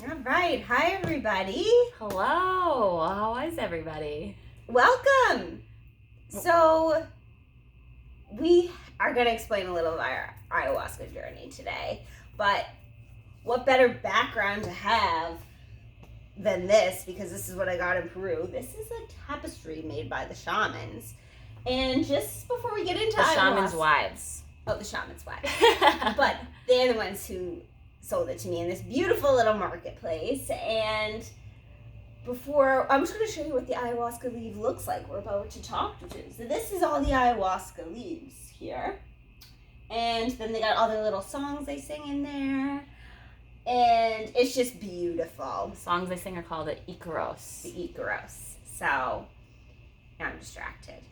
All right. Hi, everybody. Hello. How is everybody? Welcome. So, we are going to explain a little of our ayahuasca journey today. But what better background to have than this, because this is what I got in Peru. This is a tapestry made by the shamans. And just before we get into The ayahuasca... shaman's wives. Oh, the shaman's wives. But they're the ones who sold it to me in this beautiful little marketplace. And before, I'm just going to show you what the ayahuasca leaf looks like. We're about to talk to. So this is all the ayahuasca leaves here. And then they got all their little songs they sing in there. And it's just beautiful. The songs they sing are called the Icaros. The Icaros. So, now I'm distracted.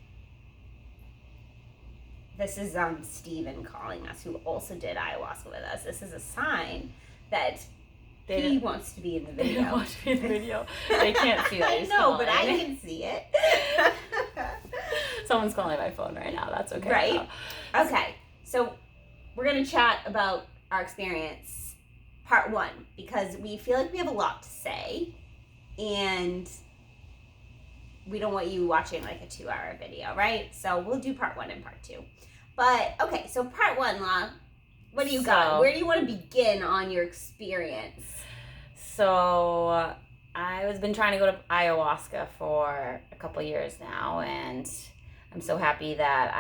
This is Steven calling us, who also did ayahuasca with us. This is a sign that he wants to be in the video. They want to be in the video. They can't see that. I know, but I can see it. Someone's calling my phone right now. That's okay. Right? Though. Okay. So we're going to chat about our experience, part one, because we feel like we have a lot to say, and we don't want you watching like a 2-hour video, right? So we'll do part one and part two. But, okay, so part one, La, what do you got? Where do you want to begin on your experience? So, I've been trying to go to ayahuasca for a couple years now, and I'm so happy that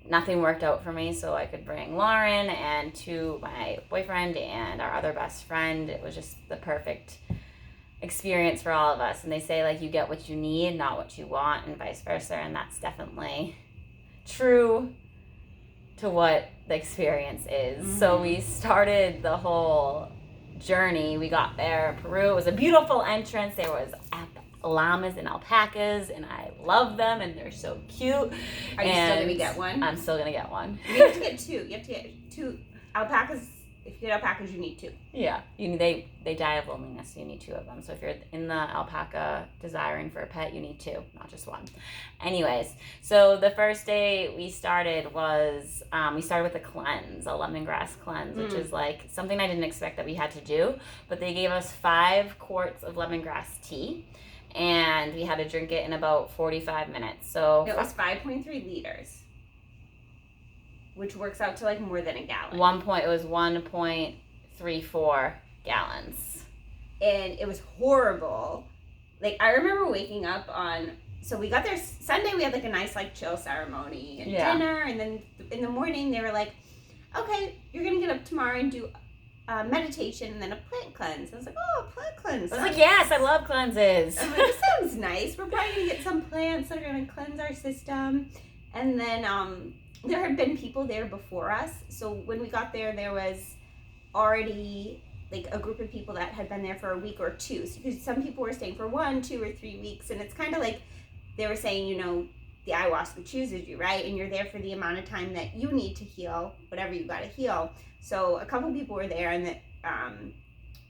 nothing worked out for me, so I could bring Lauren and to my boyfriend and our other best friend. It was just the perfect experience for all of us. And they say, like, you get what you need, not what you want, and vice versa, and that's definitely true to what the experience is. Mm-hmm. So we started the whole journey. We got there in Peru. It was a beautiful entrance. There was llamas and alpacas, and I love them, and they're so cute. Are you still going to get one? I'm still going to get one. You have to get two. You have to get 2 alpacas. If you get alpacas, you need 2. Yeah, they die of loneliness. You need 2 of them. So if you're in the alpaca desiring for a pet, you need 2, not just 1. Anyways, so the first day we started was we started with a cleanse, a lemongrass cleanse, which is like something I didn't expect that we had to do. But they gave us 5 quarts of lemongrass tea, and we had to drink it in about 45 minutes. So it was 5.3 liters. Which works out to like more than a gallon. It was 1.34 gallons. And it was horrible. Like, I remember waking up so we got there Sunday, we had like a nice like chill ceremony and dinner. And then in the morning they were like, okay, you're going to get up tomorrow and do meditation and then a plant cleanse. I was like, oh, a plant cleanse. I was like, yes, I love cleanses. I'm like, this sounds nice. We're probably going to get some plants that are going to cleanse our system. And then, there had been people there before us, so when we got there, there was already like a group of people that had been there for a week or 2. So, because some people were staying for 1, 2, or 3 weeks, and it's kind of like they were saying, the ayahuasca chooses you, right? And you're there for the amount of time that you need to heal, whatever you got to heal. So a couple people were there, and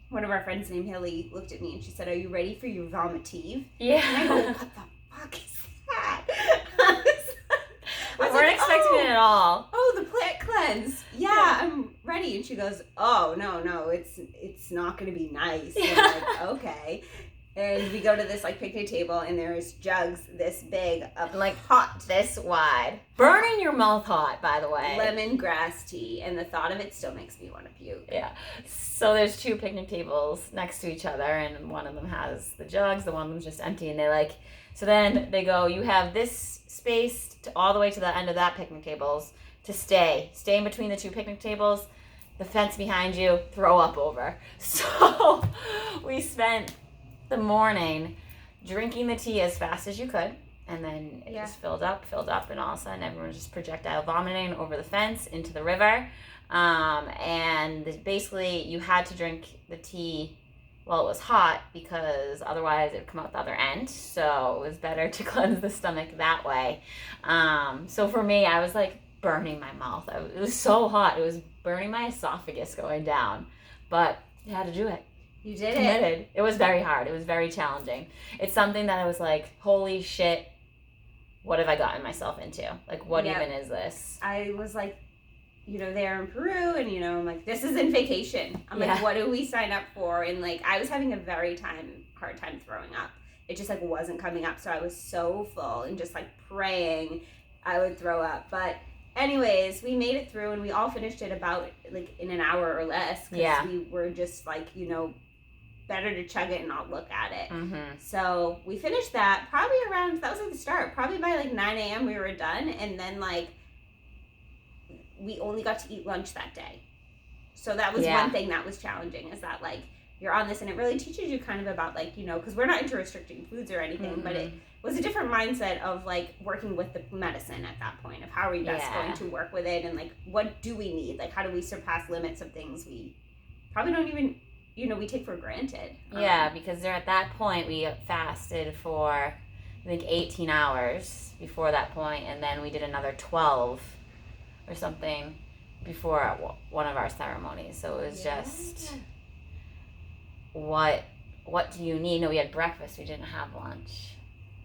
one of our friends named Hilly looked at me and she said, "Are you ready for your vomitive?" Yeah. And I go, "What the fuck is that?" We weren't expecting it at all. Oh, the plant cleanse. Yeah, I'm ready. And she goes, "Oh, no, it's not going to be nice." And I'm like, okay. And we go to this like picnic table, and there's jugs this big of like hot, this wide. Burning your mouth hot, by the way. Lemongrass tea. And the thought of it still makes me want to puke. Yeah. So there's 2 picnic tables next to each other, and one of them has the jugs, the one of them's just empty, and so then they go, you have this space all the way to the end of that picnic tables to stay in between the 2 picnic tables, the fence behind you, throw up over. So we spent the morning drinking the tea as fast as you could, and then it just filled up, and all of a sudden everyone was just projectile vomiting over the fence into the river. And basically you had to drink the tea while it was hot, because otherwise it would come out the other end. So it was better to cleanse the stomach that way. So for me, I was like burning my mouth. It was so hot. It was burning my esophagus going down. But you had to do it. You did Committed. It was very hard. It was very challenging. It's something that I was like, holy shit, what have I gotten myself into? Like, what even is this? I was like, there in Peru, and I'm like, this isn't vacation. I'm like, what do we sign up for? And like, I was having a very hard time throwing up. It just like wasn't coming up, so I was so full and just like praying I would throw up. But anyways, we made it through, and we all finished it about like in an hour or less, because we were just like, better to chug it and not look at it. So we finished that probably around, that was at the start, probably by like 9 a.m. we were done, and then like we only got to eat lunch that day. So that was one thing that was challenging, is that like you're on this, and it really teaches you kind of about like, because we're not into restricting foods or anything, but it was a different mindset of like working with the medicine at that point, of how are we best going to work with it, and like what do we need, like how do we surpass limits of things we probably don't even we take for granted. Because they're at that point, we fasted for I think 18 hours before that point, and then we did another 12 or something before one of our ceremonies. So it was just, what do you need? No, we had breakfast. We didn't have lunch.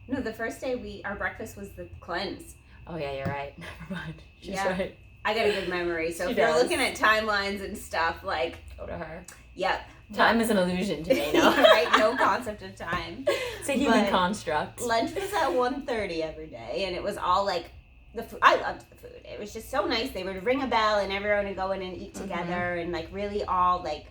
No, the first day our breakfast was the cleanse. Oh yeah, you're right. Never mind. She's right. I got a good memory. So if you're looking at timelines and stuff, like, go to her. Yep. Time is an illusion to me, no? Right? No concept of time. It's a human construct. Lunch was at 1:30 every day, and it was all like the food. I loved the food. It was just so nice. They would ring a bell, and everyone would go in and eat together, and like really all like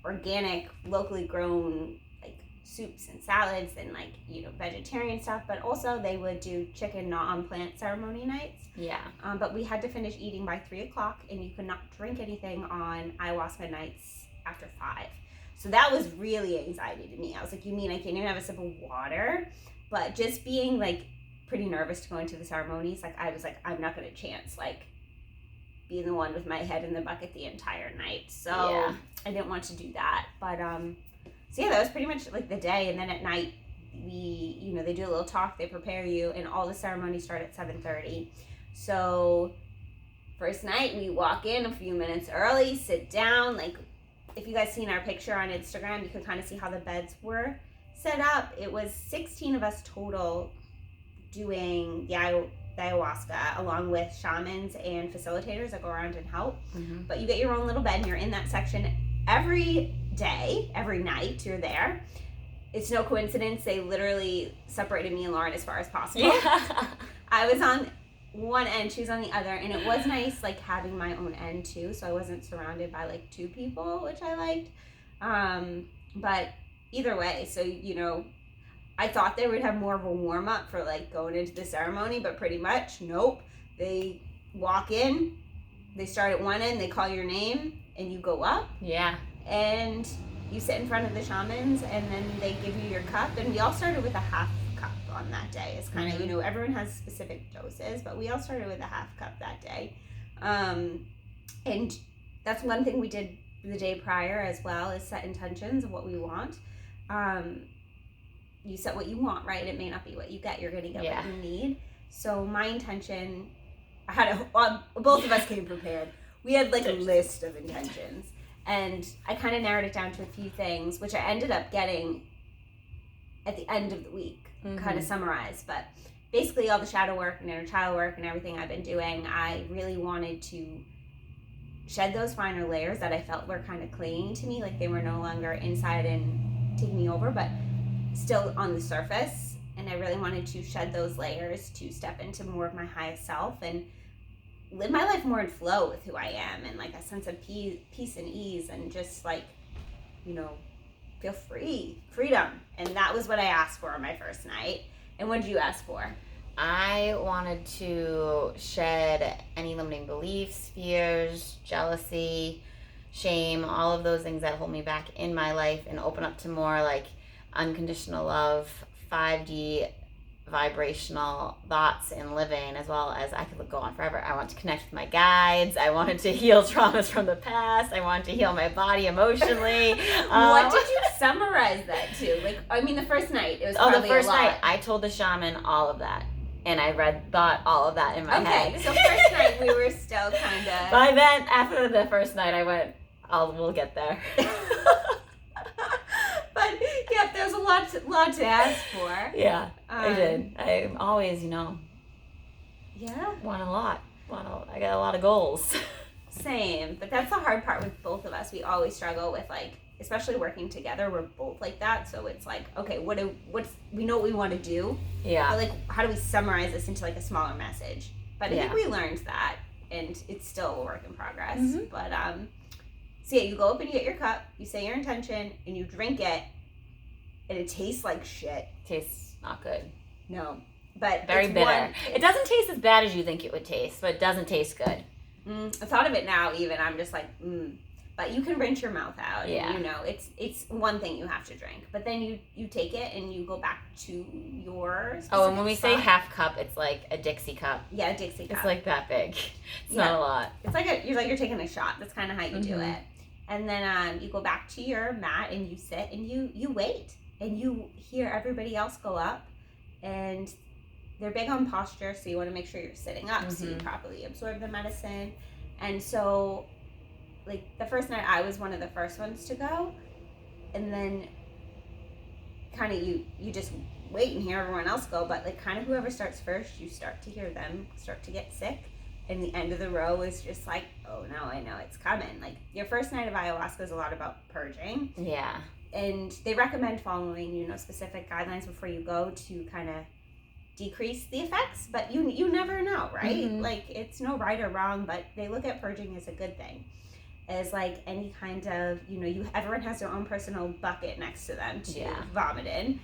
organic, locally grown like soups and salads, and like vegetarian stuff. But also they would do chicken not on plant ceremony nights. Yeah. But we had to finish eating by 3:00, and you could not drink anything on ayahuasca nights after 5. So that was really anxiety to me. I was like, you mean I can't even have a sip of water? But just being like pretty nervous to go into the ceremonies, like I was like, I'm not going to chance like being the one with my head in the bucket the entire night. So I didn't want to do that. But so that was pretty much like the day. And then at night we they do a little talk, they prepare you, and all the ceremonies start at 7:30. So first night we walk in a few minutes early, sit down. Like, if you guys seen our picture on Instagram, you can kind of see how the beds were set up. It was 16 of us total doing the ayahuasca, along with shamans and facilitators that go around and help. But you get your own little bed, and you're in that section every day, every night you're there. It's no coincidence, they literally separated me and Lauren as far as possible. I was on one end, she was on the other, and it was nice like having my own end too, so I wasn't surrounded by like 2 people, which I liked. But either way, so I thought they would have more of a warm-up for like going into the ceremony, but pretty much nope. They walk in, they start at one end, they call your name, and you go up, and you sit in front of the shamans, and then they give you your cup. And we all started with a half cup on that day. It's kind of everyone has specific doses, but we all started with a half cup that day. And that's one thing we did the day prior as well, is set intentions of what we want. You set what you want, right? It may not be what you get. You're going to get what you need. So my intention, both of us came prepared. We had like a list of intentions, and I kind of narrowed it down to a few things, which I ended up getting at the end of the week, kind of summarized. But basically all the shadow work and inner child work and everything I've been doing, I really wanted to shed those finer layers that I felt were kind of clinging to me, like they were no longer inside and taking me over, but still on the surface. And I really wanted to shed those layers to step into more of my highest self and live my life more in flow with who I am, and like a sense of peace and ease, and just like, feel freedom. And that was what I asked for on my first night. And what did you ask for? I wanted to shed any limiting beliefs, fears, jealousy, shame, all of those things that hold me back in my life, and open up to more like unconditional love, 5D vibrational thoughts and living, as well as I could go on forever. I want to connect with my guides. I wanted to heal traumas from the past. I wanted to heal my body emotionally. What did you summarize that to? Like, I mean, the first night, it was probably the first a lot. night, I told the shaman all of that. And I thought all of that in my head. Okay, so first night we were still kind of... By then, after the first night, I went, we'll get there. But, yeah, there was a lot to ask for. Yeah, I did. I always, Yeah. want a lot. I got a lot of goals. Same, but that's the hard part with both of us. We always struggle with like, especially working together. We're both like that, so it's like, okay, we know what we want to do. Yeah. But like, how do we summarize this into like a smaller message? But I think we learned that, and it's still a work in progress. Mm-hmm. But so yeah, you go up and you get your cup, you say your intention, and you drink it, and it tastes like shit. Tastes not good. No, but very bitter. It doesn't taste as bad as you think it would taste, but it doesn't taste good. I thought of it now. Even I'm just like, but you can rinse your mouth out. Yeah. And, it's one thing you have to drink, but then you take it and you go back to your. Oh, and when we say half cup, it's like a Dixie cup. Yeah, a Dixie cup. It's like that big. It's not a lot. It's like you're taking a shot. That's kind of how you do it. And then you go back to your mat and you sit and you wait and you hear everybody else go up, and they're big on posture, so you want to make sure you're sitting up so you properly absorb the medicine. And so, like, the first night I was one of the first ones to go, and then kind of you just wait and hear everyone else go, but like kind of whoever starts first, you start to hear them start to get sick, and the end of the row is just like, oh no, I know it's coming. Like, your first night of ayahuasca is a lot about purging. Yeah. And they recommend following, specific guidelines before you go to kind of decrease the effects, but you never know, right? Like, it's no right or wrong, but they look at purging as a good thing, as like any kind of everyone has their own personal bucket next to them to vomit in.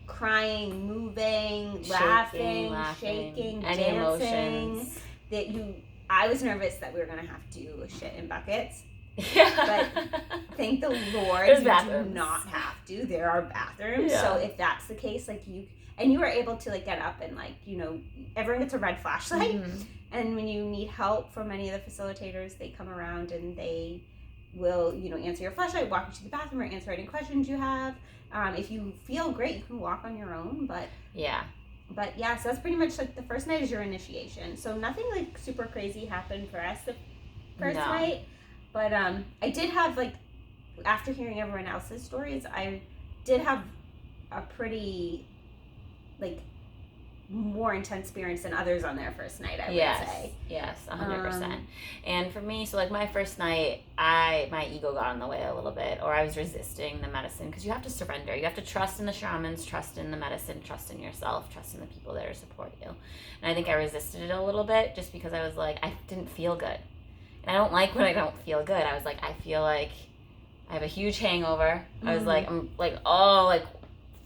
Crying, moving, laughing, shaking, any dancing. Emotions. I was nervous that we were gonna have to do shit in buckets. Yeah. But thank the Lord, There's you bathrooms. do not have to. There are bathrooms. Yeah. So if that's the case, like you were able to like get up and like, everyone gets a red flashlight. And when you need help from any of the facilitators, they come around and they will, answer your flashlight, walk you to the bathroom, or answer any questions you have. If you feel great, you can walk on your own. But yeah, so that's pretty much like the first night is your initiation. So nothing like super crazy happened for us the first night. But I did have, like, after hearing everyone else's stories, I did have a pretty, like, more intense experience than others on their first night, I would say. Yes, 100%. And for me, so, like, my first night, my ego got in the way a little bit, or I was resisting the medicine, because you have to surrender. You have to trust in the shamans, trust in the medicine, trust in yourself, trust in the people there to support you. And I think I resisted it a little bit just because I was like, I didn't feel good. And I don't like when I don't feel good. I was like, I feel like I have a huge hangover. I was like, I'm like,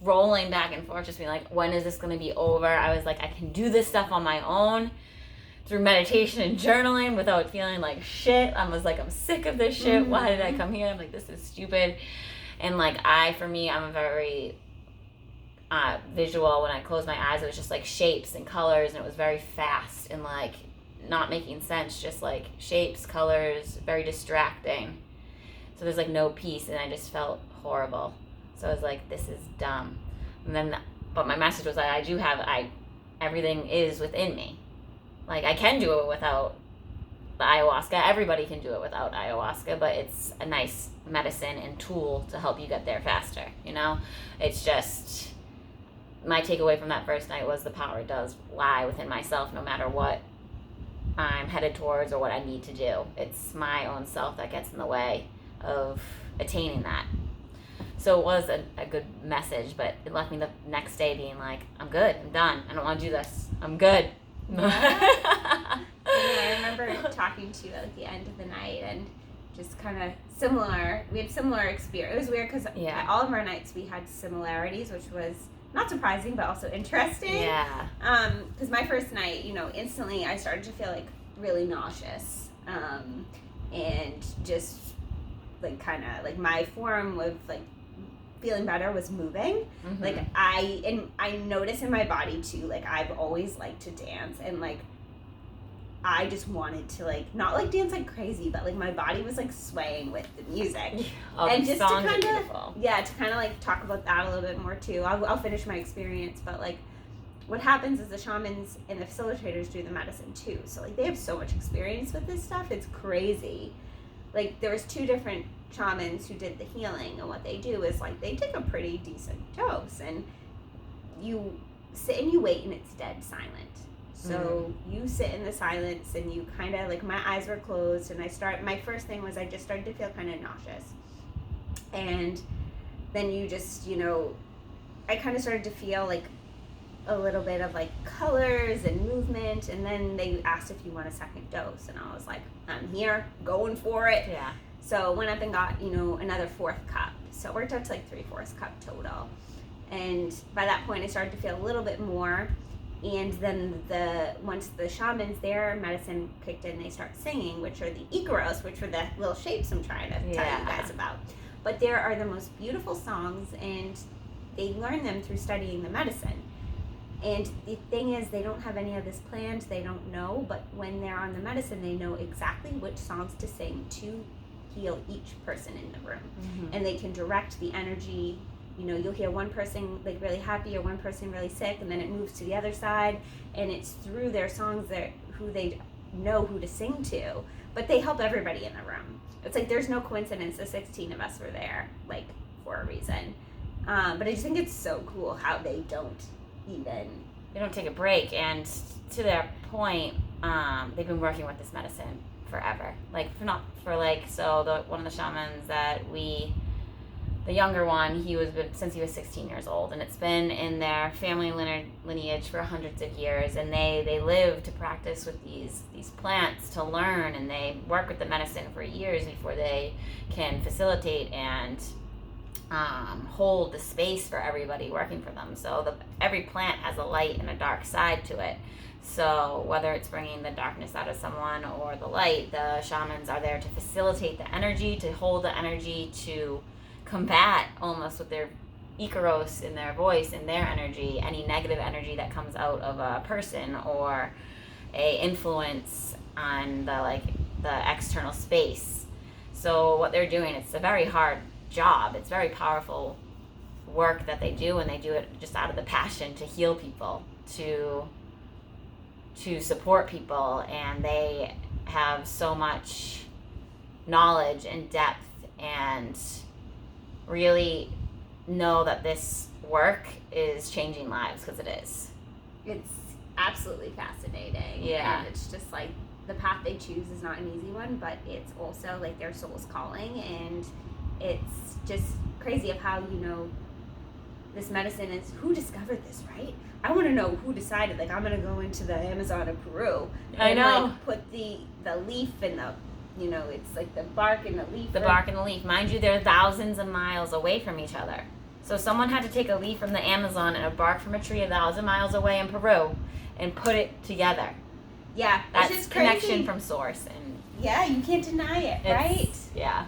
rolling back and forth, just being like, when is this going to be over? I was like, I can do this stuff on my own through meditation and journaling without feeling like shit. I was like, I'm sick of this shit. Why did I come here? I'm like, this is stupid. And like, I'm a very visual. When I closed my eyes, it was just like shapes and colors, and it was very fast and like not making sense, just like shapes, colors, very distracting. So there's like no peace, and I just felt horrible. So I was like, this is dumb. And then, but my message was that everything is within me. Like, I can do it without the ayahuasca. Everybody can do it without ayahuasca, but it's a nice medicine and tool to help you get there faster, It's just, my takeaway from that first night was the power does lie within myself, no matter what I'm headed towards or what I need to do. It's my own self that gets in the way of attaining that. So it was a good message, but it left me the next day being like, I'm good, I'm done, I don't want to do this, I'm good. I remember talking to you at the end of the night, and just kind of we had similar experience. It was weird because at all of our nights we had similarities, which was not surprising, but also interesting. Yeah. Because my first night, instantly I started to feel like really nauseous. And just like kind of like my form of like feeling better was moving. Like I notice in my body too, like I've always liked to dance, and like I just wanted to like not like dance like crazy, but like my body was like swaying with the music. And just to kind of like talk about that a little bit more too. I'll finish my experience, but like what happens is the shamans and the facilitators do the medicine too. So like they have so much experience with this stuff. It's crazy. Like there was 2 different shamans who did the healing, and what they do is like they take a pretty decent dose, and you sit and you wait, and it's dead silent. So you sit in the silence and you kind of like, my eyes were closed, and my first thing was I just started to feel kind of nauseous. And then you just, I kind of started to feel like a little bit of like colors and movement, and then they asked if you want a second dose, and I was like, I'm here, going for it. Yeah. So went up and got, another 4th cup. So it worked out to like 3/4 cup total. And by that point I started to feel a little bit more. And then once the shamans, their medicine kicked in, they start singing, which are the Icaros, which are the little shapes I'm trying to tell you guys about. But there are the most beautiful songs, and they learn them through studying the medicine. And the thing is, they don't have any of this planned, they don't know, but when they're on the medicine, they know exactly which songs to sing to heal each person in the room. And they can direct the energy. You'll hear one person like really happy or one person really sick, and then it moves to the other side, and it's through their songs who they know who to sing to. But they help everybody in the room. It's like there's no coincidence the 16 of us were there, like, for a reason. But I just think it's so cool how they don't take a break. And to their point, they've been working with this medicine forever. Like, one of the shamans that the younger one, since he was 16 years old, and it's been in their family lineage for hundreds of years, and they live to practice with these plants to learn, and they work with the medicine for years before they can facilitate and hold the space for everybody working for them. So every plant has a light and a dark side to it. So whether it's bringing the darkness out of someone or the light, the shamans are there to facilitate the energy, to hold the energy, to combat almost with their Icaros in their voice and their energy, any negative energy that comes out of a person or a influence on the external space. So what they're doing, it's a very hard job. It's very powerful work that they do, and they do it just out of the passion to heal people, to support people, and they have so much knowledge and depth, and really know that this work is changing lives, because it is. It's absolutely fascinating. Yeah. And it's just like the path they choose is not an easy one, but it's also like their soul's calling, and it's just crazy of how, this medicine is, who discovered this, right? I want to know who decided, like, I'm going to go into the Amazon of Peru and like put the leaf and the, it's like the bark and the leaf. The bark and the leaf. Mind you, they're thousands of miles away from each other. So someone had to take a leaf from the Amazon and a bark from a tree 1,000 miles away in Peru and put it together. Yeah. That's just connection crazy. from source. And yeah, you can't deny it, right? Yeah.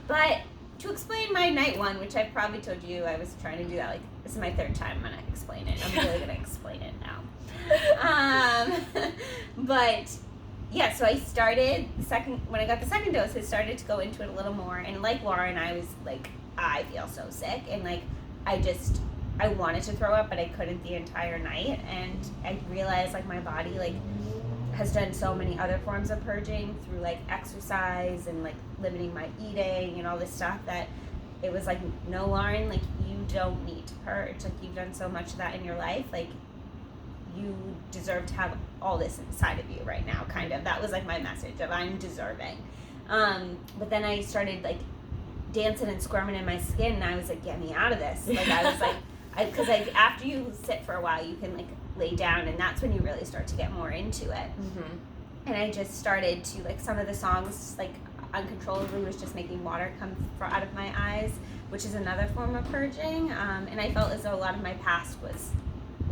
But to explain my night one, which I've probably told you, I was trying to do that, like, this is my 3rd time I'm going to explain it. I'm really going to explain it now. But yeah, so I started when I got the 2nd dose, I started to go into it a little more, and like Lauren, I was like, I feel so sick, and like, I wanted to throw up, but I couldn't the entire night, and I realized like my body like has done so many other forms of purging through like exercise and like limiting my eating and all this stuff, that it was like, no, Lauren, like, you don't need to purge. Like, you've done so much of that in your life. Like, you deserve to have all this inside of you right now, kind of. That was like my message of I'm deserving. But then I started like dancing and squirming in my skin, and I was like, get me out of this. Like, I was like, because like after you sit for a while, you can like lay down, and that's when you really start to get more into it. And I just started to, like, some of the songs, like, uncontrollably was just making water come out of my eyes, which is another form of purging. And I felt as though a lot of my past was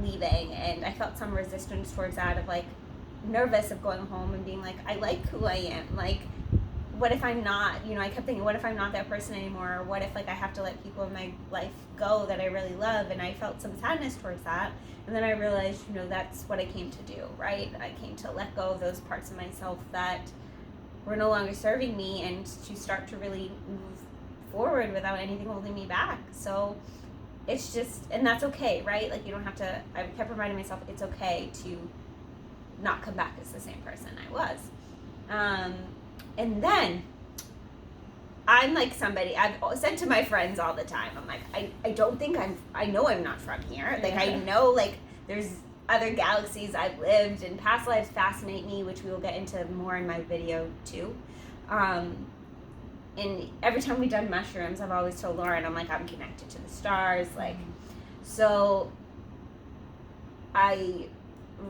leaving, and I felt some resistance towards that, of like nervous of going home and being like, I like who I am. Like, what if I'm not, I kept thinking, what if I'm not that person anymore? Or what if like I have to let people in my life go that I really love? And I felt some sadness towards that. And then I realized, that's what I came to do, right? I came to let go of those parts of myself that were no longer serving me, and to start to really move forward without anything holding me back. So it's just, and that's okay, right? Like, you don't have to, I kept reminding myself, it's okay to not come back as the same person I was. And then I'm like somebody, I've said to my friends all the time, I'm like, I don't think I know I'm not from here. Like, I know, like, there's other galaxies I've lived, and past lives fascinate me, which we will get into more in my video too. And every time we've done mushrooms, I've always told Lauren, I'm like, I'm connected to the stars. Like, so I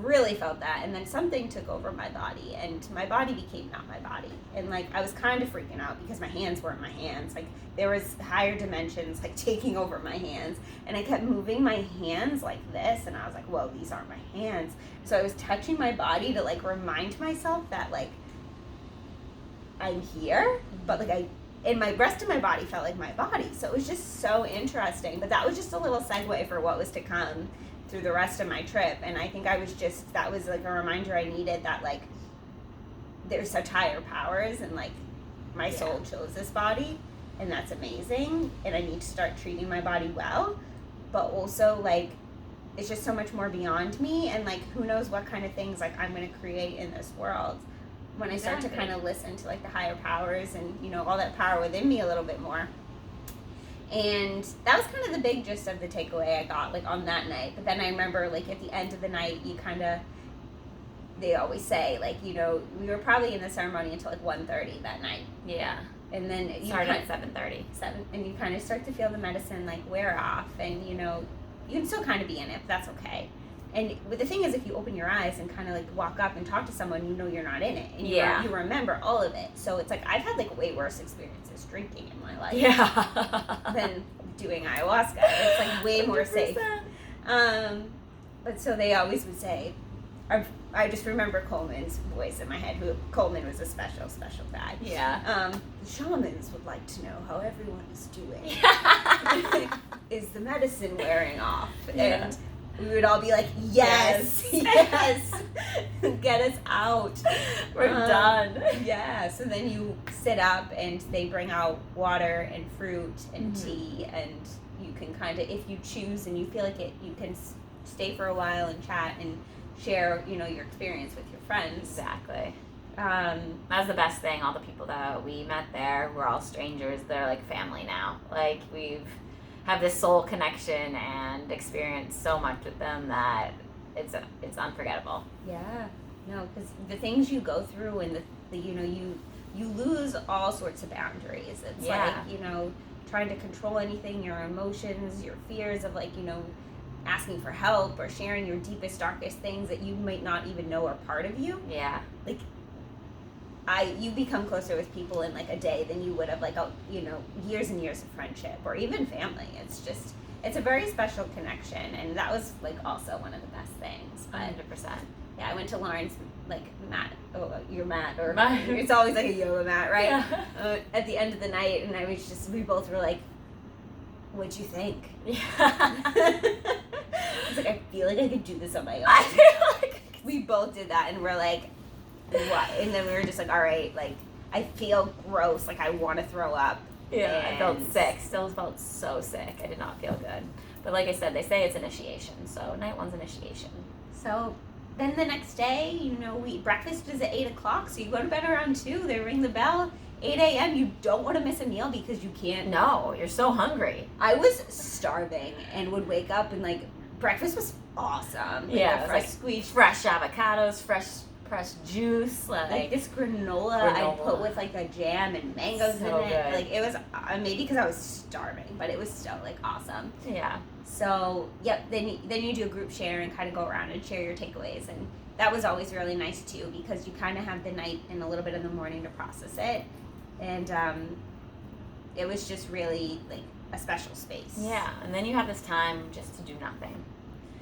really felt that. And then something took over my body, and my body became not my body. And like, I was kind of freaking out because my hands weren't my hands. Like, there was higher dimensions like taking over my hands, and I kept moving my hands like this, and I was like, whoa, these aren't my hands. So I was touching my body to like remind myself that like I'm here, but like and my rest of my body felt like my body. So it was just so interesting. But that was just a little segue for what was to come through the rest of my trip. And I think that was like a reminder I needed, that like there's such higher powers, and like my soul chose this body, and that's amazing, and I need to start treating my body well. But also like it's just so much more beyond me, and like who knows what kind of things like I'm going to create in this world when I start to kind of listen to like the higher powers and, you know, all that power within me a little bit more. And that was kind of the big gist of the takeaway I got like on that night. But then I remember like at the end of the night, they always say like, you know, we were probably in the ceremony until like 1:30 that night. Yeah. And then you started at 7:30. And you kind of start to feel the medicine like wear off, and you know, you can still kind of be in it, but that's okay. But the thing is, if you open your eyes and kind of like walk up and talk to someone, you know you're not in it, and you remember all of it. So it's like I've had like way worse experiences drinking in my life than doing ayahuasca. It's like way more 100%. Safe. But so they always would say, I just remember Coleman's voice in my head. Coleman was a special guy. Yeah. The shamans would like to know how everyone is doing. Is the medicine wearing off? Yeah. And we would all be like, yes. Get us out. We're done. Yeah. So then you sit up, and they bring out water and fruit and tea, and you can kind of, if you choose and you feel like it, you can stay for a while and chat and share, you know, your experience with your friends. Exactly. That was the best thing. All the people that we met there were all strangers. They're like family now. Like we've have this soul connection and experienced so much with them that it's unforgettable. Yeah. No, because the things you go through, and the you know, you lose all sorts of boundaries. It's like, you know, trying to control anything, your emotions, your fears of like, you know, asking for help or sharing your deepest, darkest things that you might not even know are part of you. Yeah. Like, you become closer with people in like a day than you would have like, you know, years and years of friendship or even family. It's a very special connection, and that was like also one of the best things. But 100%. Yeah, I went to Lauren's like mat, your mat, or it's always like a yoga mat, right? Yeah. At the end of the night, and we both were like, what'd you think? Yeah. I was like, I feel like I could do this on my own. I feel like we both did that, and we're like, what? And then we were just like, all right, like I feel gross, like I want to throw up. Yeah, I felt sick. Still felt so sick. I did not feel good. But like I said, they say it's initiation. So night one's initiation. So then the next day, you know, breakfast is at 8 o'clock. So you go to bed around 2. They ring the bell. 8 a.m. You don't want to miss a meal because you can't. No, you're so hungry. I was starving and would wake up and like breakfast was awesome. Yeah, like, fresh squeezed, fresh avocados, fresh juice, like this granola I put with like a jam and mangoes so in it. Good. Like it was maybe because I was starving, but it was still like awesome. Yeah. So yep, then you do a group share and kind of go around and share your takeaways, and that was always really nice too because you kind of have the night and a little bit of the morning to process it, and it was just really like a special space. Yeah, and then you have this time just to do nothing.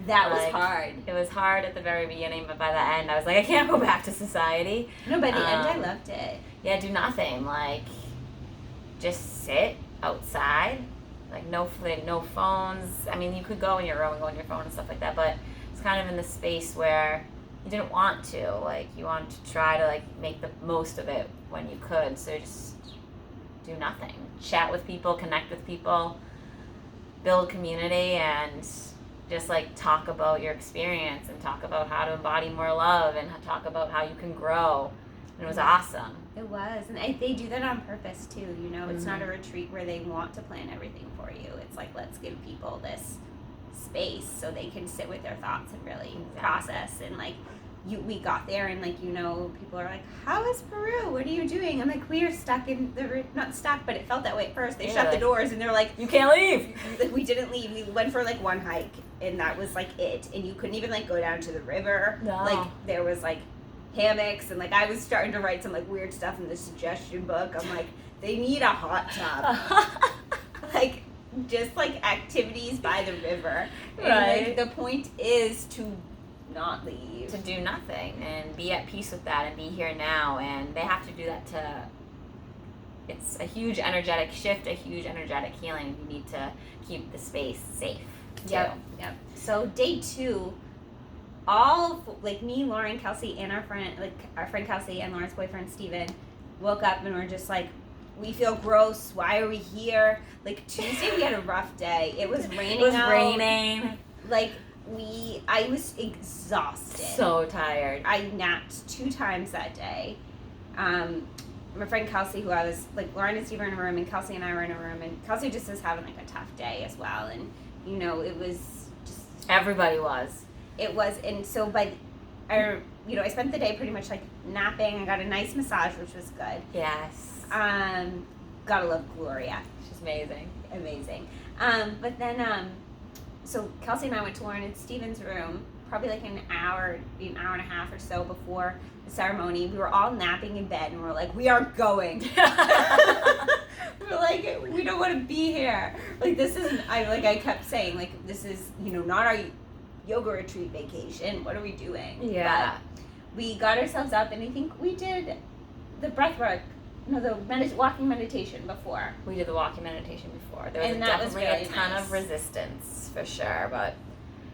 That was hard. It was hard at the very beginning, but by the end, I was like, I can't go back to society. No, by the end, I loved it. Yeah, do nothing. Like, just sit outside. Like, no phones. I mean, you could go in your room and go on your phone and stuff like that, but it's kind of in the space where you didn't want to. Like, you wanted to try to, like, make the most of it when you could. So just do nothing. Chat with people, connect with people, build community, and just like talk about your experience and talk about how to embody more love and talk about how you can grow. And it was awesome. It was. And they do that on purpose too, you know. It's not a retreat where they want to plan everything for you. It's like, let's give people this space so they can sit with their thoughts and really process. And like we got there and like, you know, people are like, how is Peru? What are you doing? I'm like, we are stuck in the, not stuck, but it felt that way at first. They shut the doors and they're like, you can't leave. Like, we didn't leave. We went for like one hike and that was like it. And you couldn't even like go down to the river. No. Like there was like hammocks and like I was starting to write some like weird stuff in the suggestion book. I'm like, they need a hot tub. Like just like activities by the river. And like the point is to not leave, to do nothing and be at peace with that and be here now, and they have to do that to, it's a huge energetic shift, a huge energetic healing. You need to keep the space safe too. Yep. So day 2, all like me, Lauren, Kelsey, and our friend Kelsey and Lauren's boyfriend Steven woke up and were just like, we feel gross, why are we here? Like Tuesday we had a rough day. It was raining. Raining. Like I was exhausted. So tired. I napped 2 times that day. My friend Kelsey, who I was, like, Lauren and Steve were in a room, and Kelsey and I were in a room, and Kelsey just was having, like, a tough day as well, and, you know, it was just... Everybody was. It was, and so I spent the day pretty much, like, napping. I got a nice massage, which was good. Yes. Gotta love Gloria. She's amazing. Amazing. But then, so Kelsey and I went to Lauren and Steven's room, probably like an hour and a half or so before the ceremony. We were all napping in bed and we were like, we aren't going. We were like, we don't want to be here. Like this is, I kept saying, like, this is, you know, not our yoga retreat vacation. What are we doing? Yeah. But we got ourselves up and I think we did the breath work. No, the walking meditation before. We did the walking meditation before. There was And that definitely was really a ton nice. of resistance, for sure, but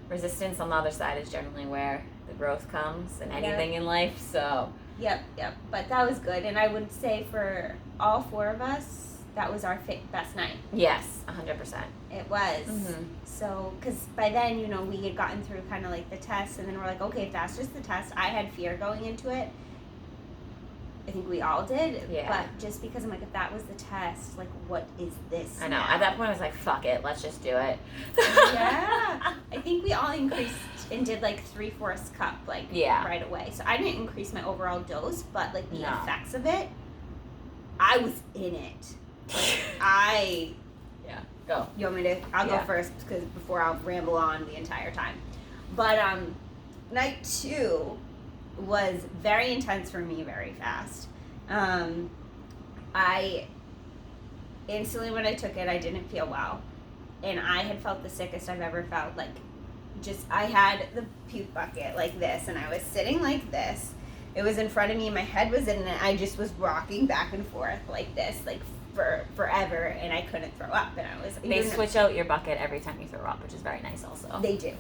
resistance on the other side is generally where the growth comes in anything in life, so. Yep. But that was good, and I would say for all 4 of us, that was our best night. Yes, 100%. It was. Mm-hmm. So, because by then, you know, we had gotten through kind of like the test, and then we're like, okay, if that's just the test, I had fear going into it. I think we all did, but just because I'm like, if that was the test, like, what is this? I know. now? At that point, I was like, fuck it, let's just do it. Yeah. I think we all increased and did like 3/4 cup, like, right away. So I didn't increase my overall dose, but like the effects of it, I was in it. Like, Go. You want me to? I'll go first because before I'll ramble on the entire time. But night 2 was very intense for me, very fast. I instantly when I took it, I didn't feel well, and I had felt the sickest I've ever felt. Like, just I had the puke bucket like this, and I was sitting like this. It was in front of me, my head was in it. I just was rocking back and forth like this, like for forever, and I couldn't throw up. And I was. They switch out your bucket every time you throw up, which is very nice, also. They do.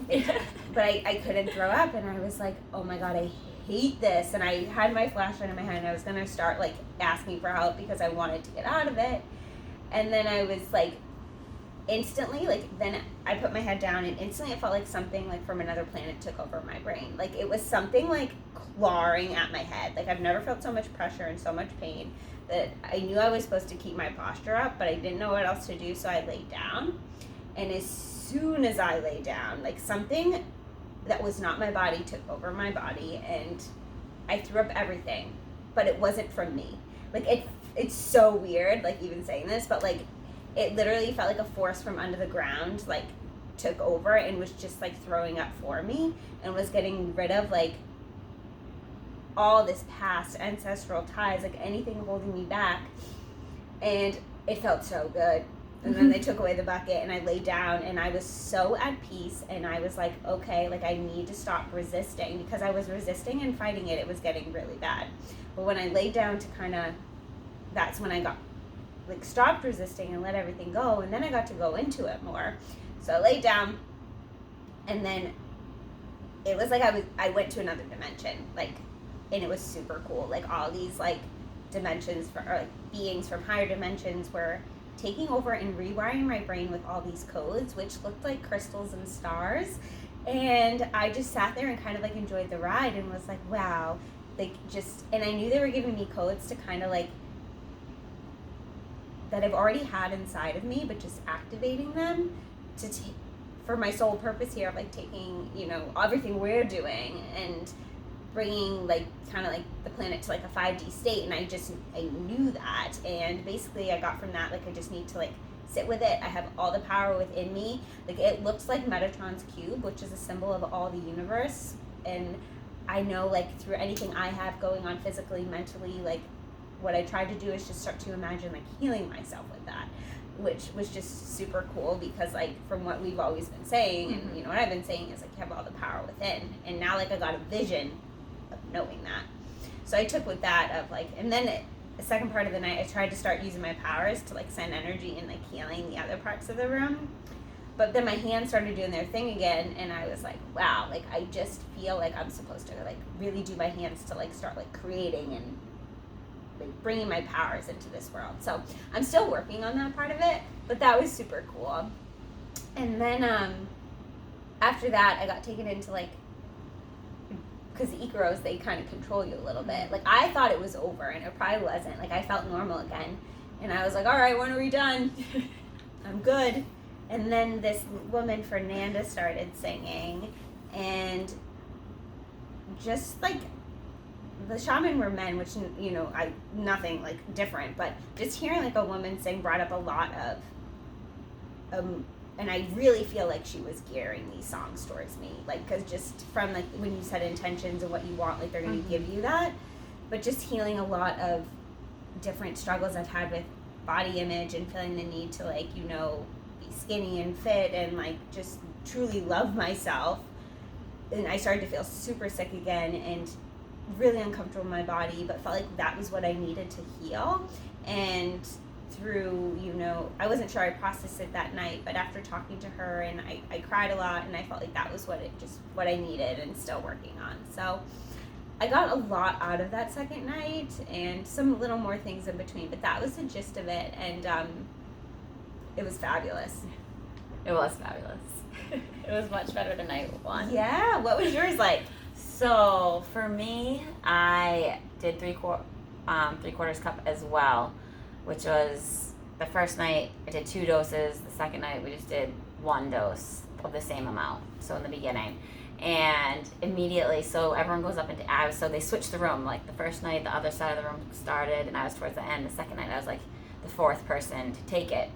But I couldn't throw up, and I was like, oh my god, I hate this. And I had my flashlight in my hand. I was gonna start like asking for help because I wanted to get out of it. And then I was like, instantly, like, then I put my head down, and instantly it felt like something like from another planet took over my brain. Like it was something like clawing at my head. Like I've never felt so much pressure and so much pain that I knew I was supposed to keep my posture up, but I didn't know what else to do, so I laid down. And as soon as I lay down, like something that was not my body took over my body, and I threw up everything, but it wasn't from me. Like it's so weird, like even saying this, but like it literally felt like a force from under the ground like took over and was just like throwing up for me and was getting rid of like all this past ancestral ties, like anything holding me back. And it felt so good. And then they took away the bucket, and I laid down, and I was so at peace, and I was like, okay, like I need to stop resisting, because I was resisting and fighting it. It was getting really bad. But when I laid down to kind of, that's when I got like stopped resisting and let everything go, and then I got to go into it more. So I laid down, and then it was like I went to another dimension, like, and it was super cool. Like all these like dimensions or like beings from higher dimensions were taking over and rewiring my brain with all these codes, which looked like crystals and stars. And I just sat there and kind of like enjoyed the ride and was like, wow, like just, and I knew they were giving me codes to kind of like, that I've already had inside of me, but just activating them for my sole purpose here of like taking, you know, everything we're doing and bringing like kind of like the planet to like a 5D state. And I knew that, and basically I got from that like I just need to like sit with it. I have all the power within me. Like it looks like Metatron's cube, which is a symbol of all the universe, and I know like through anything I have going on physically, mentally, like what I tried to do is just start to imagine like healing myself with that, which was just super cool because like from what we've always been saying, and you know what I've been saying is like you have all the power within, and now like I got a vision of knowing that. So I took with that of like, and then the second part of the night I tried to start using my powers to like send energy and like healing the other parts of the room. But then my hands started doing their thing again, and I was like, wow, like I just feel like I'm supposed to like really do my hands to like start like creating and like bringing my powers into this world. So I'm still working on that part of it, but that was super cool. And then after that I got taken into like, because the Icaros, they kind of control you a little bit. Like I thought it was over, and it probably wasn't. Like I felt normal again, and I was like, all right, when are we done? I'm good. And then this woman, Fernanda, started singing, and just like the shaman were men, which, you know, nothing like different, but just hearing like a woman sing brought up a lot of, and I really feel like she was gearing these songs towards me, like, because just from like when you set intentions and what you want, like they're going to give you that, but just healing a lot of different struggles I've had with body image and feeling the need to like, you know, skinny and fit and like just truly love myself. And I started to feel super sick again and really uncomfortable in my body, but felt like that was what I needed to heal. And through, you know, I wasn't sure I processed it that night, but after talking to her, and I cried a lot, and I felt like that was what I needed and still working on. So I got a lot out of that second night and some little more things in between, but that was the gist of it. And it was fabulous. It was fabulous. It was much better than night one. Yeah. What was yours like? So for me, I did 3/4 cup as well, which was the first night I did 2 doses. The second night we just did 1 dose of the same amount. So in the beginning, and immediately, so everyone goes up into so they switched the room. Like the first night, the other side of the room started, and I was towards the end. The second night, I was like the 4th person to take it.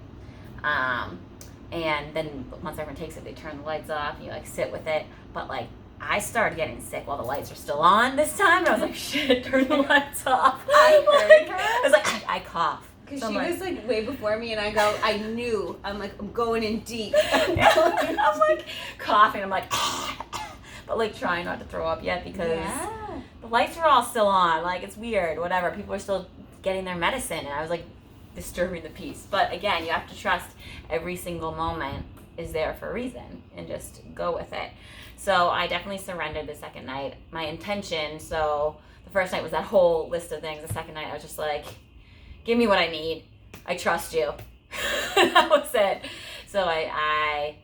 And then once everyone takes it, they turn the lights off, and you like sit with it. But like I started getting sick while the lights were still on this time, and I was like, shit, turn the lights off. I heard her. I was like, I cough. Because So she I'm was like way before me, and I knew, I'm like, I'm going in deep. I'm like coughing, I'm like, but like trying not to throw up yet because the lights were all still on. Like it's weird, whatever. People are still getting their medicine, and I was like disturbing the peace. But again, you have to trust every single moment is there for a reason and just go with it. So I definitely surrendered the second night. My intention, so the first night was that whole list of things. The second night I was just like, give me what I need. I trust you. That was it. So I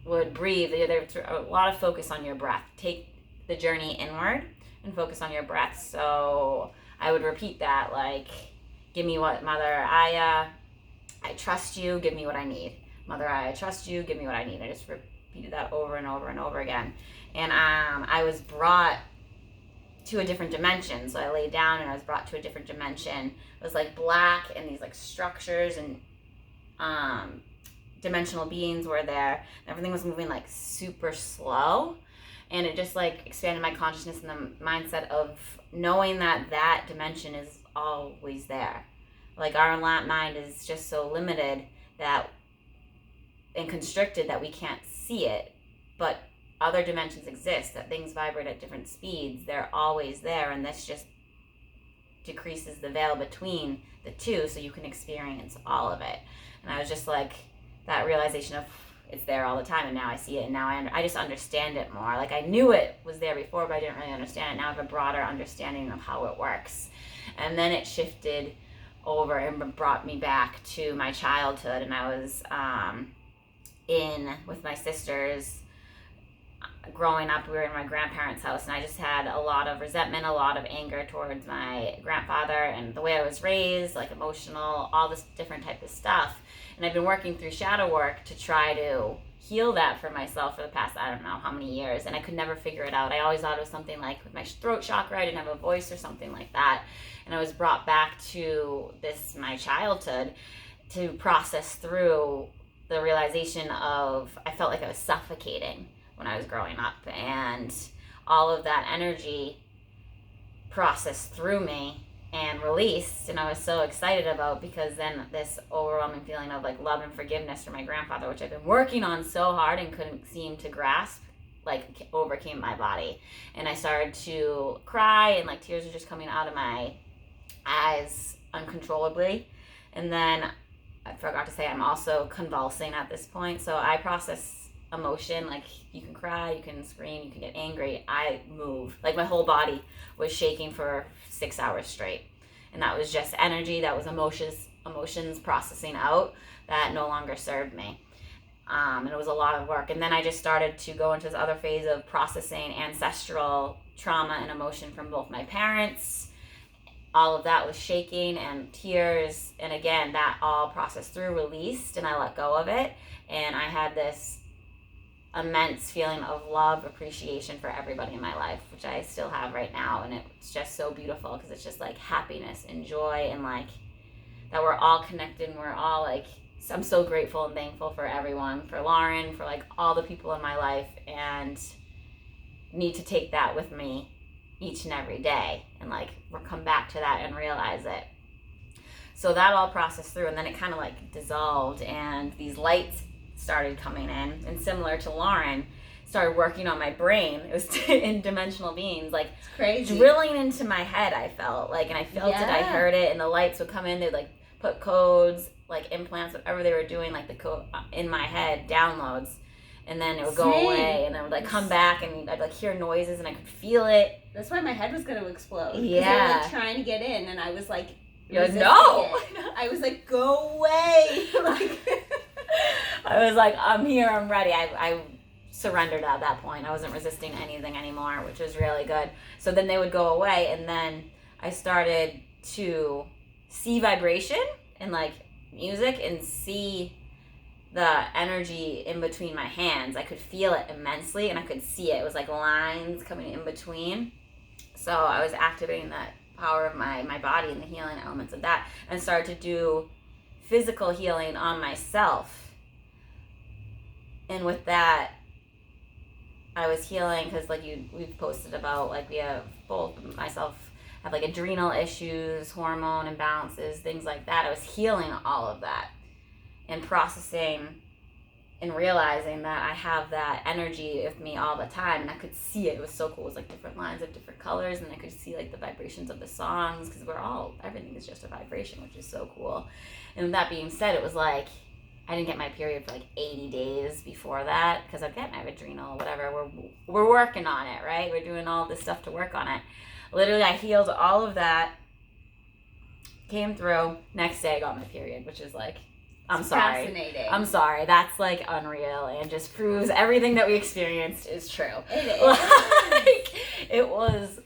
would breathe. There's a lot of focus on your breath. Take the journey inward and focus on your breath. So I would repeat that, like, give me what, Mother Aya, I trust you, give me what I need. Mother Aya, I trust you, give me what I need. I just repeated that over and over and over again. And I was brought to a different dimension. So I laid down and I was brought to a different dimension. It was like black, and these like structures and dimensional beings were there. Everything was moving like super slow. And it just like expanded my consciousness and the mindset of knowing that that dimension is always there. Like our mind is just so limited that and constricted that we can't see it, but other dimensions exist, that things vibrate at different speeds. They're always there, and this just decreases the veil between the two so you can experience all of it. And I was just like, that realization of it's there all the time, and now I see it, and now I just understand it more. Like I knew it was there before, but I didn't really understand it. Now I have a broader understanding of how it works. And then it shifted over and brought me back to my childhood, and I was in with my sisters growing up, we were in my grandparents' house, and I just had a lot of resentment, a lot of anger towards my grandfather and the way I was raised, like emotional, all this different type of stuff. And I've been working through shadow work to try to heal that for myself for the past, I don't know how many years, and I could never figure it out. I always thought it was something like with my throat chakra, I didn't have a voice or something like that. And I was brought back to my childhood, to process through the realization of, I felt like I was suffocating when I was growing up, and all of that energy processed through me and released, and I was so excited about, because then this overwhelming feeling of like love and forgiveness for my grandfather, which I've been working on so hard and couldn't seem to grasp, like overcame my body, and I started to cry, and like tears were just coming out of my eyes uncontrollably. And then I forgot to say, I'm also convulsing at this point, so I process emotion, like you can cry, you can scream, you can get angry. I move, like my whole body was shaking for 6 hours straight, and that was just energy, that was emotions processing out that no longer served me. And it was a lot of work. And then I just started to go into this other phase of processing ancestral trauma and emotion from both my parents. All of that was shaking and tears, and again, that all processed through, released, and I let go of it, and I had this immense feeling of love, appreciation for everybody in my life, which I still have right now, and it's just so beautiful, because it's just like happiness and joy, and like that we're all connected, and we're all like, I'm so grateful and thankful for everyone, for Lauren, for like all the people in my life, and need to take that with me each and every day, and like we'll come back to that and realize it. So that all processed through, and then it kind of like dissolved, and these lights started coming in, and similar to Lauren, started working on my brain. It was in dimensional beings, like it's crazy, drilling into my head. I felt like, and I felt it, I heard it, and the lights would come in, they'd like put codes, like implants, whatever they were doing, like the code in my head, downloads, and then it would go away, and then it would like come back, and I'd like hear noises, and I could feel it. That's why my head was going to explode. Yeah. They were like trying to get in, and I was like, you're like, no! I was like, go away! Like, I was like, I'm here, I'm ready. I surrendered at that point. I wasn't resisting anything anymore, which was really good. So then they would go away, and then I started to see vibration and like music, and see the energy in between my hands. I could feel it immensely, and I could see it. It was like lines coming in between. So I was activating that power of my body and the healing elements of that, and started to do physical healing on myself. And with that, I was healing, because like we've posted about, like we have both, myself have like adrenal issues, hormone imbalances, things like that. I was healing all of that and processing and realizing that I have that energy with me all the time, and I could see it. It was so cool. It was like different lines of different colors, and I could see like the vibrations of the songs, because everything is just a vibration, which is so cool. And with that being said, it was like I didn't get my period for like 80 days before that, because I'd get my adrenal, whatever. We're working on it, right? We're doing all this stuff to work on it. Literally, I healed all of that, came through. Next day, I got my period, which is like, I'm sorry. Fascinating. I'm sorry. That's like unreal, and just proves everything that we experienced is true. It is. Like, it was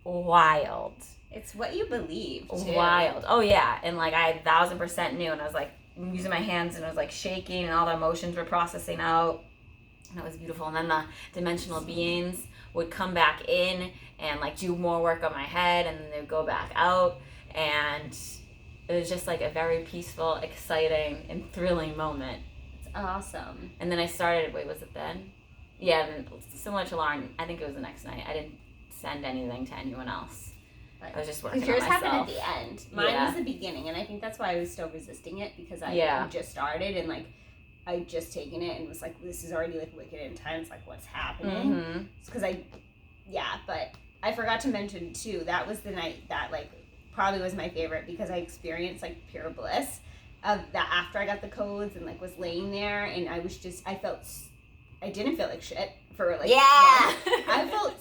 wild. It's what you believe, too. Wild. Oh, yeah. And like I 1,000% knew, and I was like using my hands, and it was like shaking, and all the emotions were processing out, and it was beautiful. And then the dimensional beings would come back in and like do more work on my head, and then they'd go back out, and it was just like a very peaceful, exciting, and thrilling moment. It's awesome. And then I started, was it then? Yeah, and similar to Lauren, I think it was the next night. I didn't send anything to anyone else. I was just working on myself. Because yours happened at the end. Mine was the beginning, and I think that's why I was still resisting it, because I just started, and like I just taken it and was like, this is already like wicked intense, like what's happening? Mm-hmm. Because but I forgot to mention too, that was the night that like probably was my favorite, because I experienced like pure bliss of that after I got the codes, and like was laying there, and I didn't feel like shit for like I felt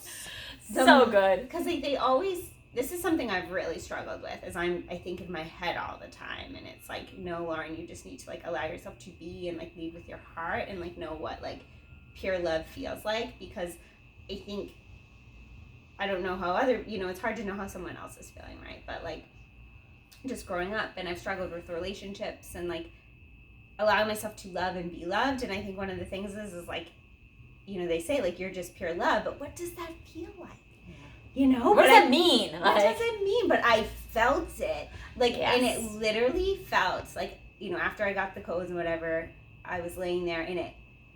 so good, because they always, this is something I've really struggled with, is I think in my head all the time, and it's like, no, Lauren, you just need to like allow yourself to be, and like lead with your heart, and like know what like pure love feels like, because I think, I don't know how it's hard to know how someone else is feeling, right? But like, just growing up, and I've struggled with relationships and like allowing myself to love and be loved. And I think one of the things is like, they say like you're just pure love, but what does that feel like? What does that mean? What does it mean? But I felt it. Like, yes. And it literally felt like, after I got the codes and whatever, I was laying there and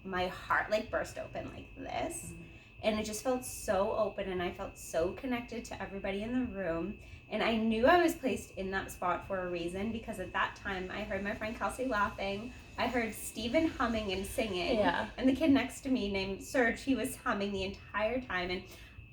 my heart like burst open like this. Mm-hmm. And it just felt so open, and I felt so connected to everybody in the room. And I knew I was placed in that spot for a reason, because at that time I heard my friend Kelsey laughing. I heard Steven humming and singing. Yeah. And the kid next to me named Serge, he was humming the entire time. And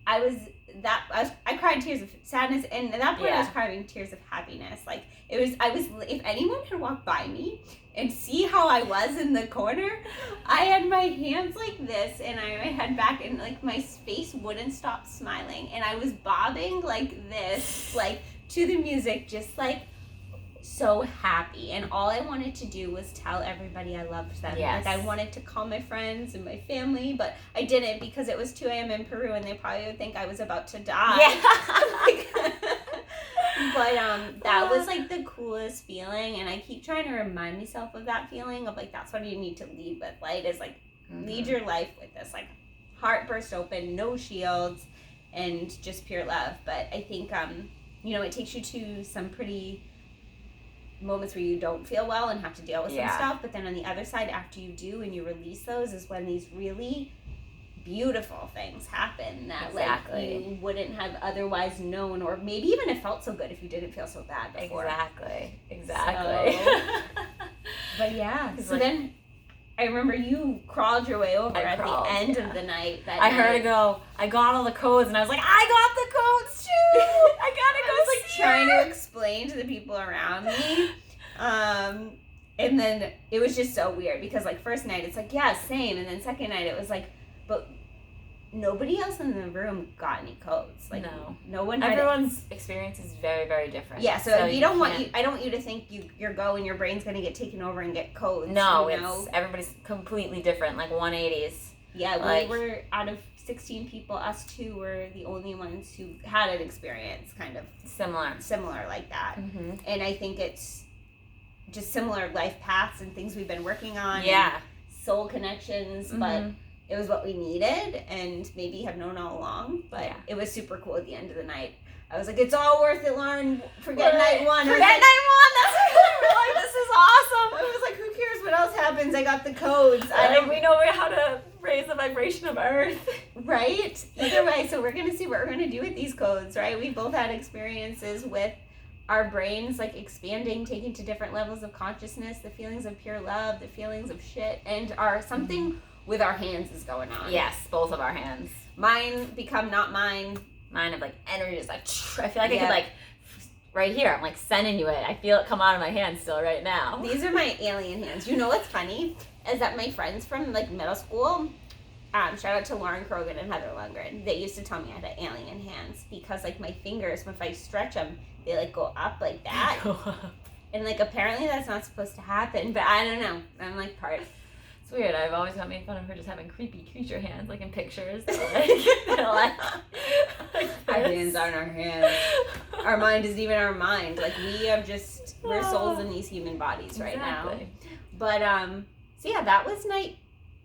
I cried tears of sadness, and at that point I was crying tears of happiness. Like, if anyone had walked by me and see how I was in the corner, I had my hands like this and my head back, and like my face wouldn't stop smiling, and I was bobbing like this, like to the music, just like so happy. And all I wanted to do was tell everybody I loved them. Yes. Like, I wanted to call my friends and my family, but I didn't, because it was 2 a.m. in Peru and they probably would think I was about to die. Yeah. But that was like the coolest feeling, and I keep trying to remind myself of that feeling of like, that's what you need to lead with. Light is like, lead your life with this like heart burst open, no shields, and just pure love. But I think it takes you to some pretty moments where you don't feel well and have to deal with some stuff, but then on the other side, after you do and you release those, is when these really beautiful things happen that like you wouldn't have otherwise known, or maybe even it felt so good if you didn't feel so bad before. Exactly. So, but yeah, so like, then I remember you crawled your way over at the end of the night. I heard it go, I got all the codes, and I was like, I got the codes too! I got it. I was like trying to explain to the people around me. And then it was just so weird, because like first night it's like, yeah, same. And then second night it was like, but nobody else in the room got any codes. Like no one had Everyone's experience is very, very different. Yeah, so I don't want you to think you're going, your brain's gonna get taken over and get codes. No, it's everybody's completely different, like 180s. Yeah, like, we were out of 16 people, us two were the only ones who had an experience kind of similar like that. Mm-hmm. And I think it's just similar life paths and things we've been working on. Yeah. Soul connections, but it was what we needed and maybe have known all along. But it was super cool at the end of the night. I was like, it's all worth it, Lauren. Forget night one. Forget night one. That's what we're like, this is awesome. I was like, who cares what else happens? I got the codes. We know how to raise the vibration of Earth. Right? Either way, so we're going to see what we're going to do with these codes, right? We both had experiences with our brains like expanding, taking to different levels of consciousness, the feelings of pure love, the feelings of shit, and something with our hands is going on. Yes, both of our hands. Mine become not mine. Mine have like energy, just like I feel like I could like right here. I'm like sending you it. I feel it come out of my hand still right now. These are my alien hands. You know what's funny is that my friends from like middle school, shout out to Lauren Krogan and Heather Lundgren, they used to tell me I had alien hands because like my fingers, if I stretch them, they like go up like that. And like apparently that's not supposed to happen, but I don't know. I'm like part. It's weird. I've always got made fun of her just having creepy creature hands, like in pictures. Our hands aren't our hands. Our mind isn't even our mind. Like we're souls in these human bodies right now. But so yeah, that was night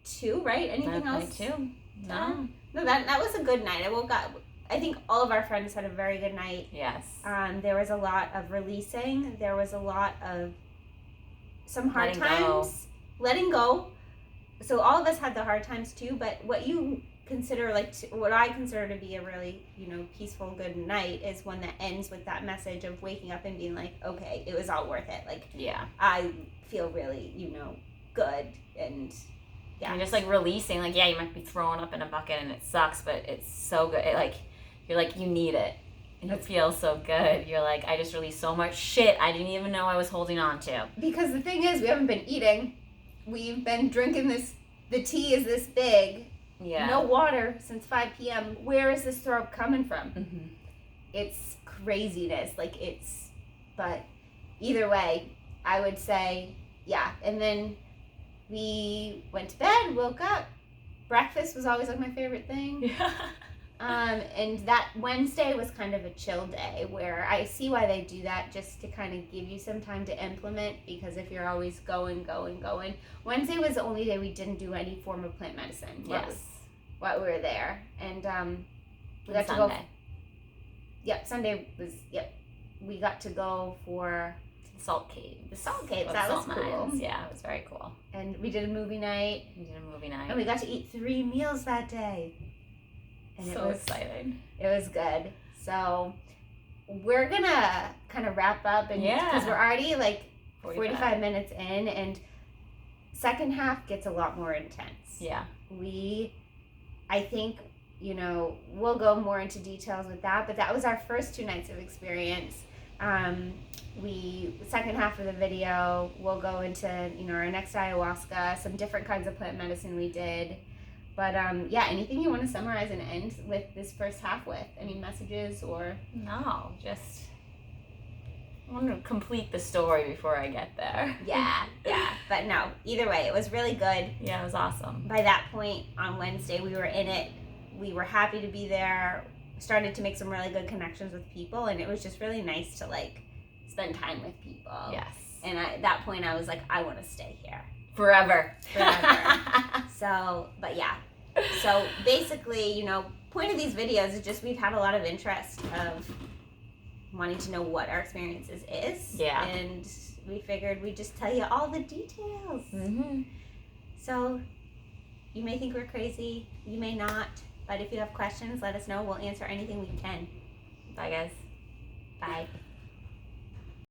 2, right? Anything else? Night 2. No. No, that was a good night. I woke up. I think all of our friends had a very good night. Yes. There was a lot of releasing. There was a lot of some hard times. Letting go. So all of us had the hard times too, but what you consider what I consider to be a really, peaceful, good night is one that ends with that message of waking up and being like, okay, it was all worth it. Like, I feel really, good and And just like releasing, like, you might be throwing up in a bucket and it sucks, but it's so good. You're like, you need it. And it feels so good. You're like, I just released so much shit I didn't even know I was holding on to. Because the thing is, we haven't been eating. We've been drinking the tea is this big. Yeah. No water since 5 p.m. Where is this throw up coming from? Mm-hmm. It's craziness. But either way, I would say, yeah. And then we went to bed, woke up, breakfast was always like my favorite thing. Yeah. And that Wednesday was kind of a chill day where I see why they do that, just to kind of give you some time to implement, because if you're always going, Wednesday was the only day we didn't do any form of plant medicine. Yes. While we were there. And we got And to go. Sunday. Yep, Sunday was, we got to go for Salt Caves. the Salt Caves. Or That was Salt cool. Mines. Yeah, it was very cool. And we did a movie night. We did a movie night. And we got to eat 3 meals that day. And So exciting. It was good. So we're gonna kind of wrap up, and because we're already like 45 minutes in, and second half gets a lot more intense. Yeah. I think, we'll go more into details with that, but that was our first 2 nights of experience. Second half of the video, we'll go into, our next ayahuasca, some different kinds of plant medicine we did. But anything you want to summarize and end with this first half with? Any messages or? No, just I want to complete the story before I get there. Yeah. But no, either way, it was really good. Yeah, it was awesome. By that point on Wednesday, we were in it. We were happy to be there. Started to make some really good connections with people, and it was just really nice to spend time with people. Yes. And at that point, I was like, I want to stay here. Forever. So, but yeah. So basically, point of these videos is just we've had a lot of interest of wanting to know what our experiences is. Yeah. And we figured we'd just tell you all the details. Mm-hmm. So you may think we're crazy, you may not, but if you have questions, let us know. We'll answer anything we can. Bye, guys. Bye.